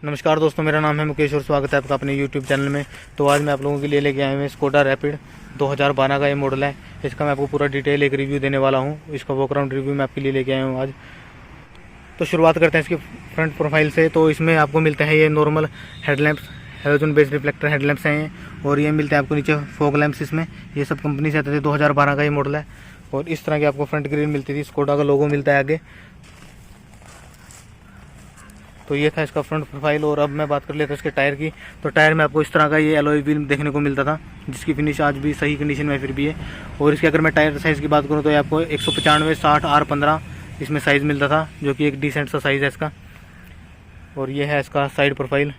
नमस्कार दोस्तों, मेरा नाम है मुकेश और स्वागत है आपका अपने YouTube चैनल में। तो आज मैं आप लोगों के लिए लेके आया हूँ स्कोडा रैपिड 2012 का ये मॉडल है। इसका मैं आपको पूरा डिटेल एक रिव्यू देने वाला हूँ। इसका वॉकअराउंड रिव्यू मैं आपके लिए लेके आया हूँ आज। तो शुरुआत करते हैं इसकी फ्रंट प्रोफाइल से। तो इसमें आपको मिलते हैं ये normal headlamps, halogen based reflector headlamps हैं ये, और ये मिलते हैं आपको नीचे फॉग लैंप्स। इसमें ये सब कंपनी से आते थे। 2012 का ये मॉडल है और इस तरह की आपको फ्रंट ग्रिल मिलती थी। स्कोडा का लोगो मिलता है आगे। तो ये था इसका फ्रंट प्रोफाइल। और अब मैं बात कर लेता हूँ इसके टायर की। तो टायर में आपको इस तरह का ये एलॉय व्हील देखने को मिलता था, जिसकी फिनिश आज भी सही कंडीशन में फिर भी है। और इसके अगर मैं टायर साइज़ की बात करूँ तो ये आपको 195 60 R15 इसमें साइज़ मिलता था, जो कि एक डिसेंट सा साइज़ है इसका। और ये है इसका साइड प्रोफाइल।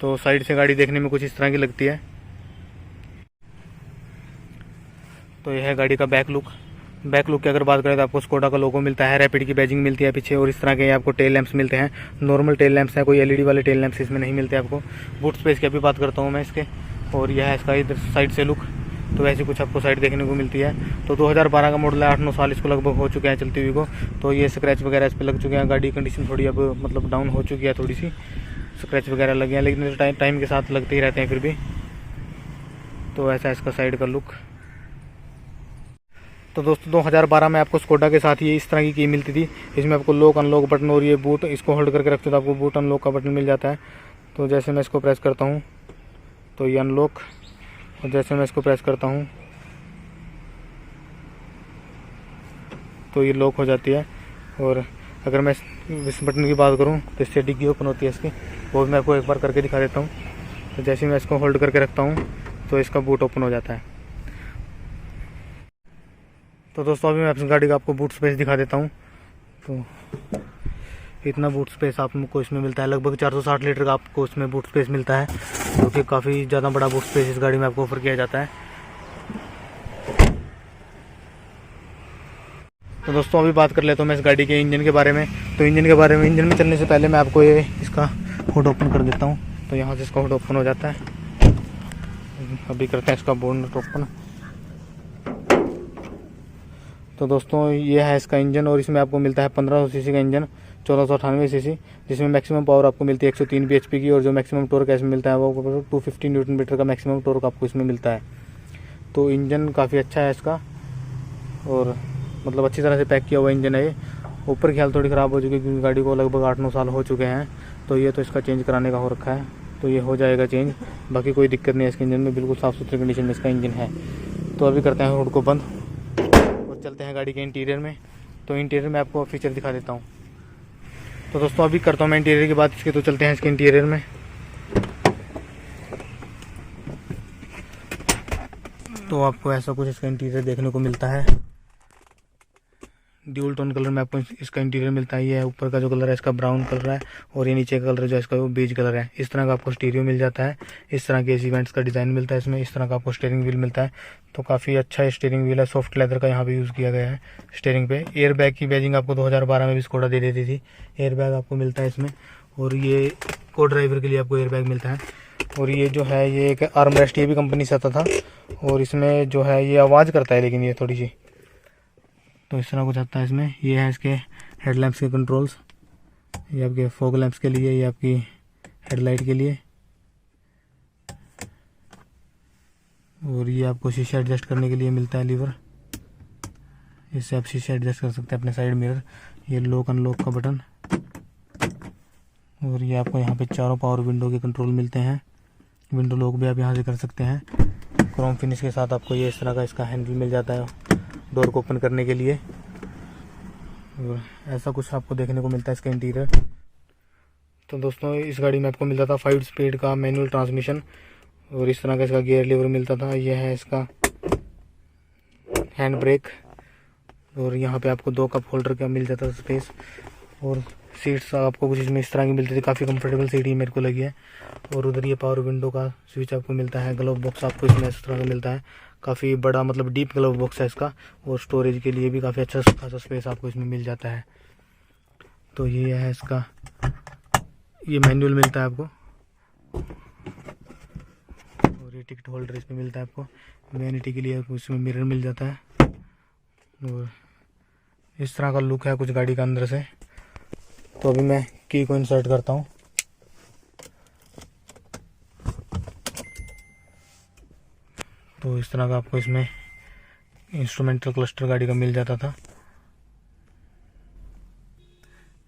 तो साइड से गाड़ी देखने में कुछ इस तरह की लगती है। तो यह है गाड़ी का बैक लुक। बैक लुक की अगर बात करें तो आपको स्कोडा का लोगो मिलता है, रैपिड की बैजिंग मिलती है पीछे, और इस तरह के आपको टेल लैंप्स मिलते हैं। नॉर्मल टेल लैंप्स हैं, कोई एलईडी वाले टेल लैंप्स इसमें नहीं मिलते आपको। बूट स्पेस की अभी बात करता हूँ मैं इसके। और यह है इसका इधर साइड से लुक। तो ऐसी कुछ आपको साइड देखने को मिलती है। तो 2012 का मॉडल है, 8-9 साल इसको लगभग हो चुके हैं चलती हुई को। तो ये स्क्रैच वगैरह इस पर लग चुके हैं। गाड़ी कंडीशन थोड़ी अब मतलब डाउन हो चुकी है, थोड़ी सी स्क्रैच वगैरह लगे हैं, लेकिन टाइम के साथ लगते ही रहते हैं फिर भी। तो ऐसा इसका साइड का लुक। तो दोस्तों 2012 में आपको स्कोडा के साथ ये इस तरह की मिलती थी। इसमें आपको लॉक अनलॉक बटन और ये बूट, इसको होल्ड करके रखते हो तो आपको बूट अनलॉक का बटन मिल जाता है। तो जैसे मैं इसको प्रेस करता हूँ तो ये अनलॉक, और जैसे मैं इसको प्रेस करता हूँ तो ये लॉक हो जाती है। और अगर मैं इस बटन की बात करूँ तो इससे डिग्गी ओपन होती है इसकी, वो भी मैं आपको एक बार करके दिखा देता हूँ। तो जैसे मैं इसको होल्ड करके रखता हूँ तो इसका बूट ओपन हो जाता है। तो दोस्तों अभी मैं अपनी गाड़ी का आपको बूट स्पेस दिखा देता हूँ। तो इतना बूट स्पेस आपको इसमें मिलता है। लगभग 460 लीटर का आपको इसमें बूट स्पेस मिलता है, जो कि काफ़ी ज़्यादा बड़ा बूट स्पेस इस गाड़ी में आपको ऑफर किया जाता है। तो दोस्तों अभी बात कर लेता हूँ मैं इस गाड़ी के इंजन के बारे में। तो इंजन में चलने से पहले मैं आपको ये इसका हुड ओपन कर देता हूँ। तो यहाँ से इसका हुड ओपन हो जाता है। अभी करते हैं इसका बोनट ओपन। तो दोस्तों ये है इसका इंजन, और इसमें आपको मिलता है 1500 सीसी का इंजन, 1498 सीसी, जिसमें मैक्सिमम पावर आपको मिलती है 103 bhp की। और जो मैक्सिमम टॉर्क इसमें मिलता है वो 250 न्यूटन मीटर का मैक्सिमम टॉर्क आपको इसमें मिलता है। तो इंजन काफ़ी अच्छा है इसका, और मतलब अच्छी तरह से पैक किया हुआ इंजन है ये। ऊपर की हालत थोड़ी ख़राब हो चुकी है क्योंकि गाड़ी को लगभग 8-9 साल हो चुके हैं। तो ये तो इसका चेंज कराने का हो रखा है, तो ये हो जाएगा चेंज। बाकी कोई दिक्कत नहीं है इसके इंजन में, बिल्कुल साफ़ सुथरी कंडीशन में इसका इंजन है। तो अभी करते हैं हुड को बंद और चलते हैं गाड़ी के इंटीरियर में। तो इंटीरियर में आपको फीचर दिखा देता हूँ। तो दोस्तों अभी करता हूँ मैं इंटीरियर की बात इसके। तो चलते हैं इसके इंटीरियर में। तो आपको ऐसा कुछ इसका इंटीरियर देखने को मिलता है। ड्यूल टोन कलर में आपको इसका इंटीरियर मिलता है। ये ऊपर का जो कलर है इसका ब्राउन कलर है, और ये नीचे का कलर जो है इसका वो बेज कलर है। इस तरह का आपको स्टीरियो मिल जाता है। इस तरह के एसी वेंट्स का डिज़ाइन मिलता है इसमें। इस तरह का आपको स्टीयरिंग व्हील मिलता है। तो काफ़ी अच्छा स्टीयरिंग व्हील है, सॉफ्ट लेदर का यहाँ पे यूज़ किया गया है स्टीयरिंग पे। एयर बैग की बैजिंग आपको 2012 में भी स्कोडा दे देती थी। एयर बैग आपको मिलता है इसमें, और ये को ड्राइवर के लिए आपको एयर बैग मिलता है। और ये जो है ये एक आर्म रेस्ट, ये भी कंपनी से आता था। और इसमें जो है ये आवाज़ करता है, लेकिन ये थोड़ी सी, तो इस तरह कुछ आता है इसमें। ये है इसके हेडलैम्प्स के कंट्रोल्स, ये आपके फॉग लैंप्स के लिए, ये आपकी हेडलाइट के लिए। और ये आपको शीशा एडजस्ट करने के लिए मिलता है लीवर, इससे आप शीशा एडजस्ट कर सकते हैं अपने साइड मिरर। ये लॉक अनलॉक का बटन, और ये आपको यहाँ पे चारों पावर विंडो के कंट्रोल मिलते हैं। विंडो लॉक भी आप यहाँ से कर सकते हैं। क्रोम फिनिश के साथ आपको ये इस तरह का इसका हैंडल मिल जाता है डोर को ओपन करने के लिए। और ऐसा कुछ आपको देखने को मिलता है इसका इंटीरियर। तो दोस्तों इस गाड़ी में आपको मिलता था 5 स्पीड का मैनुअल ट्रांसमिशन, और इस तरह का इसका गियर लीवर मिलता था। यह है इसका हैंड ब्रेक, और यहाँ पे आपको 2 कप होल्डर का मिल जाता था स्पेस। और सीट्स आपको कुछ इसमें इस तरह की मिलती थी, काफ़ी कंफर्टेबल सीट ही मेरे को लगी है। और उधर ये पावर विंडो का स्विच आपको मिलता है। ग्लव बॉक्स आपको इसमें इस तरह का मिलता है, काफ़ी बड़ा मतलब डीप ग्लव बॉक्स है इसका। और स्टोरेज के लिए भी काफ़ी अच्छा खासा स्पेस आपको इसमें मिल जाता है। तो ये है इसका, ये मैनुअल मिलता है आपको, और ये टिकट होल्डर इसमें मिलता है आपको। वैनिटी के लिए आपको इसमें मिरर मिल जाता है। और इस तरह का लुक है कुछ गाड़ी का अंदर से। तो अभी मैं की को इंसर्ट करता हूँ। तो इस तरह का आपको इसमें इंस्ट्रूमेंटल क्लस्टर गाड़ी का मिल जाता था।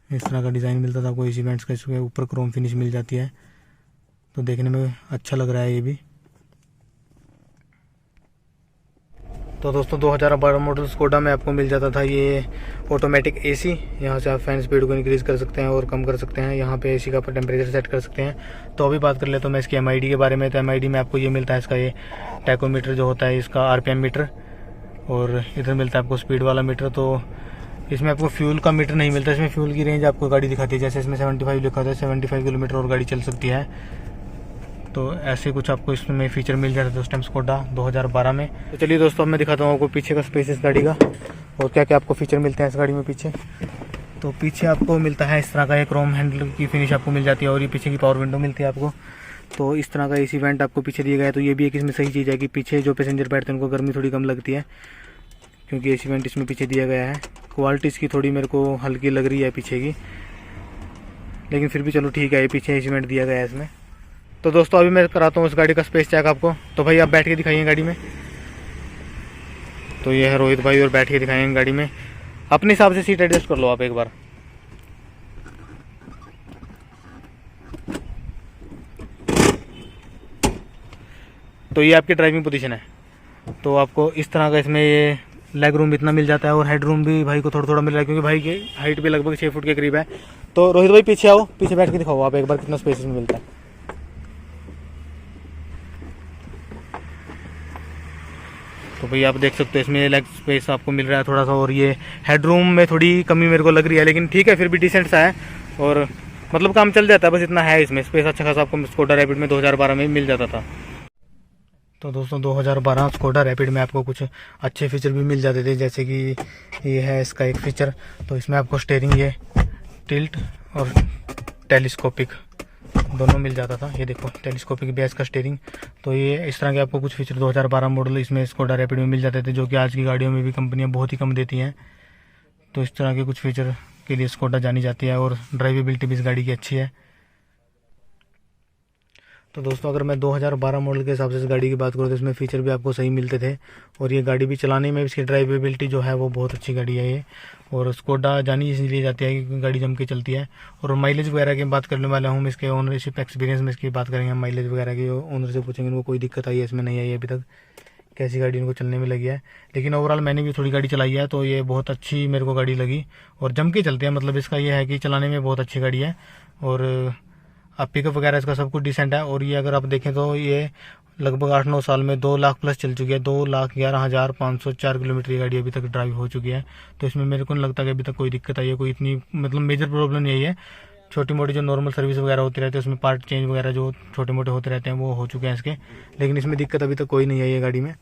इस तरह का डिज़ाइन मिलता था आपको एसी वेंट्स का। इसके ऊपर क्रोम फिनिश मिल जाती है, तो देखने में अच्छा लग रहा है ये भी। तो दोस्तों 2012 मॉडल स्कोडा में आपको मिल जाता था ये ऑटोमेटिक एसी। यहाँ से आप फैन स्पीड को इंक्रीज़ कर सकते हैं और कम कर सकते हैं। यहाँ पे एसी का टेम्परेचर सेट कर सकते हैं। तो अभी बात कर ले तो मैं इसकी एमआईडी के बारे में। तो एमआईडी में आपको ये मिलता है इसका ये टैकोमीटर जो होता है, इसका आरपीएम मीटर, और इधर मिलता है आपको स्पीड वाला मीटर। तो इसमें आपको फ्यूल का मीटर नहीं मिलता। इसमें फ्यूल की रेंज आपको गाड़ी दिखाती है, जैसे इसमें 75 लिखा होता है, 75 किलोमीटर और गाड़ी चल सकती है। तो ऐसे कुछ आपको इसमें फीचर मिल जाता था उस टाइम स्कोडा 2012 में। तो चलिए दोस्तों, अब मैं दिखाता हूँ आपको पीछे का स्पेस इस गाड़ी का और क्या क्या आपको फीचर मिलते हैं इस गाड़ी में पीछे। तो पीछे आपको मिलता है इस तरह का एक क्रोम हैंडल की फिनिश आपको मिल जाती है, और ये पीछे की पावर विंडो मिलती है आपको। तो इस तरह का एसी वेंट आपको पीछे दिया गया है। तो ये भी एक इसमें सही चीज़ है कि पीछे जो पैसेंजर बैठते हैं उनको गर्मी थोड़ी कम लगती है, क्योंकि एसी वेंट इसमें पीछे दिया गया है। क्वालिटी इसकी थोड़ी मेरे को हल्की लग रही है पीछे की, लेकिन फिर भी चलो ठीक है, ये पीछे एसी वेंट दिया गया है इसमें। तो दोस्तों अभी मैं कराता हूँ इस गाड़ी का स्पेस चेक आपको। तो भाई आप बैठ के दिखाइए गाड़ी में। तो ये है रोहित भाई, और बैठ के दिखाएंगे गाड़ी में। अपने हिसाब से सीट एडजस्ट कर लो आप एक बार। तो ये आपकी ड्राइविंग पोजीशन है। तो आपको इस तरह का इसमें ये लेग रूम इतना मिल जाता है, और हेड रूम भी भाई को थोड़ा थोड़ा मिल रहा है, क्योंकि भाई की हाइट भी लगभग 6 फुट के करीब है। तो रोहित भाई पीछे आओ, पीछे बैठ के दिखाओ आप एक बार कितना स्पेस इसमें मिलता है। तो भाई आप देख सकते हो इसमें लेग स्पेस आपको मिल रहा है थोड़ा सा, और ये हेड रूम में थोड़ी कमी मेरे को लग रही है, लेकिन ठीक है फिर भी डिसेंट सा है, और मतलब काम चल जाता है। बस इतना है इसमें स्पेस अच्छा खासा आपको स्कोडा रैपिड में 2012 में मिल जाता था। तो दोस्तों 2012 स्कोडा रैपिड में आपको कुछ अच्छे फीचर भी मिल जाते थे, जैसे कि ये है इसका एक फीचर। तो इसमें आपको स्टीयरिंग ये टिल्ट और टेलीस्कोपिक दोनों मिल जाता था। ये देखो टेलीस्कोपिक बेस का स्टीयरिंग। तो ये इस तरह के आपको कुछ फीचर 2012 मॉडल इसमें स्कोडा रैपिड में मिल जाते थे, जो कि आज की गाड़ियों में भी कंपनियां बहुत ही कम देती हैं। तो इस तरह के कुछ फीचर के लिए स्कोडा जानी जाती है, और ड्राइवेबिलिटी भी इस गाड़ी की अच्छी है। तो दोस्तों अगर मैं 2012 मॉडल के हिसाब से इस गाड़ी की बात करूँ तो इसमें फ़ीचर भी आपको सही मिलते थे, और ये गाड़ी भी चलाने में इसकी ड्राइवेबिलिटी जो है वो बहुत अच्छी गाड़ी है ये। और स्कोडा जानी इसलिए जाती है कि गाड़ी जम के चलती है। और माइलेज वगैरह की बात करने वाला हूँ, इसके ओनरशिप एक्सपीरियंस में इसकी बात करेंगे। माइलेज वगैरह की ओनर से पूछेंगे उनको कोई दिक्कत आई है इसमें, नहीं आई है अभी तक, कैसी गाड़ी इनको चलने में लगी है। लेकिन ओवरऑल मैंने भी थोड़ी गाड़ी चलाई है, तो ये बहुत अच्छी मेरे को गाड़ी लगी, और जम के चलती है। मतलब इसका ये है कि चलाने में बहुत अच्छी गाड़ी है, और अब पिकअप वगैरह इसका सब कुछ डिसेंट है। और ये अगर आप देखें तो ये लगभग 8-9 साल में 2 लाख प्लस चल चुकी है। 2,11,504 किलोमीटर ये गाड़ी अभी तक ड्राइव हो चुकी है। तो इसमें मेरे को नहीं लगता कि अभी तक कोई दिक्कत आई है, कोई इतनी मतलब मेजर प्रॉब्लम यही है। छोटी मोटी जो नॉर्मल सर्विस वगैरह होती रहती है, उसमें पार्ट चेंज वगैरह जो छोटे मोटे होते रहते हैं वो हो चुके हैं इसके, लेकिन इसमें दिक्कत अभी तक कोई नहीं आई है गाड़ी में।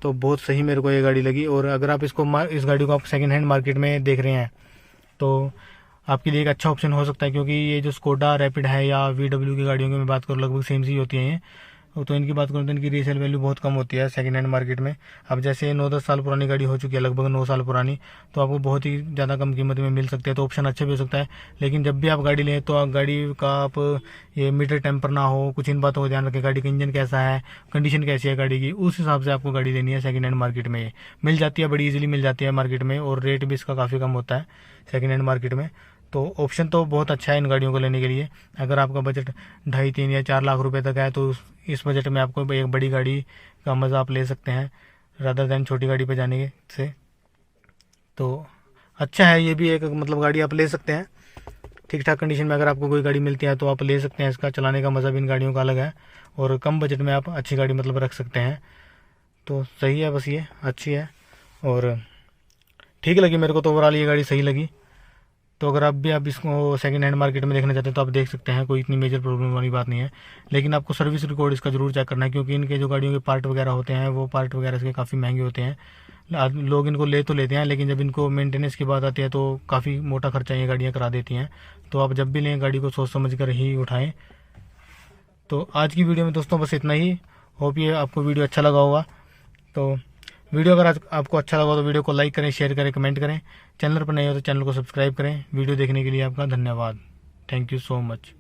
तो बहुत सही मेरे को ये गाड़ी लगी। और अगर आप इस गाड़ी को आप सेकेंड हैंड मार्केट में देख रहे हैं तो आपके लिए एक अच्छा ऑप्शन हो सकता है, क्योंकि ये जो स्कोडा रैपिड है या VW की गाड़ियों की मैं बात करूँ लगभग सेम सी होती हैं ये। तो इनकी बात करूँ तो इनकी रीसेल वैल्यू बहुत कम होती है सेकंड हैंड मार्केट में। अब जैसे 9-10 साल पुरानी गाड़ी हो चुकी है, लगभग 9 साल पुरानी, तो आपको बहुत ही ज़्यादा कम कीमत में मिल सकते हैं। तो ऑप्शन अच्छा भी हो सकता है। लेकिन जब भी आप गाड़ी लें तो आप गाड़ी का आप ये मीटर टेम्पर ना हो, कुछ इन बातों को ध्यान रखें। गाड़ी का इंजन कैसा है, कंडीशन कैसी है गाड़ी की, उस हिसाब से आपको गाड़ी लेनी है। सेकंड हैंड मार्केट में ये मिल जाती है, बड़ी इजीली मिल जाती है मार्केट में, और रेट भी इसका काफ़ी कम होता है सेकंड हैंड मार्केट में। तो ऑप्शन तो बहुत अच्छा है इन गाड़ियों को लेने के लिए। अगर आपका बजट 2.5-3 या 4 लाख रुपए तक है तो इस बजट में आपको एक बड़ी गाड़ी का मज़ा आप ले सकते हैं, रादर दैन छोटी गाड़ी पे जाने से। तो अच्छा है ये भी एक मतलब गाड़ी आप ले सकते हैं ठीक ठाक कंडीशन में। अगर आपको कोई गाड़ी मिलती है तो आप ले सकते हैं, इसका चलाने का मज़ा भी इन गाड़ियों का अलग है, और कम बजट में आप अच्छी गाड़ी मतलब रख सकते हैं। तो सही है, बस ये अच्छी है और ठीक लगी मेरे को। तो ओवरऑल ये गाड़ी सही लगी। तो अगर आप इसको सेकंड हैंड मार्केट में देखना चाहते हैं तो आप देख सकते हैं, कोई इतनी मेजर प्रॉब्लम वाली बात नहीं है। लेकिन आपको सर्विस रिकॉर्ड इसका जरूर चेक करना है, क्योंकि इनके जो गाड़ियों के पार्ट वगैरह होते हैं वो पार्ट वगैरह इसके काफ़ी महंगे होते हैं। लोग इनको ले तो लेते हैं, लेकिन जब इनको मेंटेनेंस की बात आती है तो काफ़ी मोटा खर्चा ये गाड़ियाँ करा देती हैं। तो आप जब भी लें गाड़ी को सोच समझ कर ही उठाएँ। तो आज की वीडियो में दोस्तों बस इतना ही। होप ये आपको वीडियो अच्छा लगा होगा। तो वीडियो अगर आज आपको अच्छा लगा तो वीडियो को लाइक करें, शेयर करें, कमेंट करें। चैनल पर नए हो तो चैनल को सब्सक्राइब करें। वीडियो देखने के लिए आपका धन्यवाद। Thank you so much.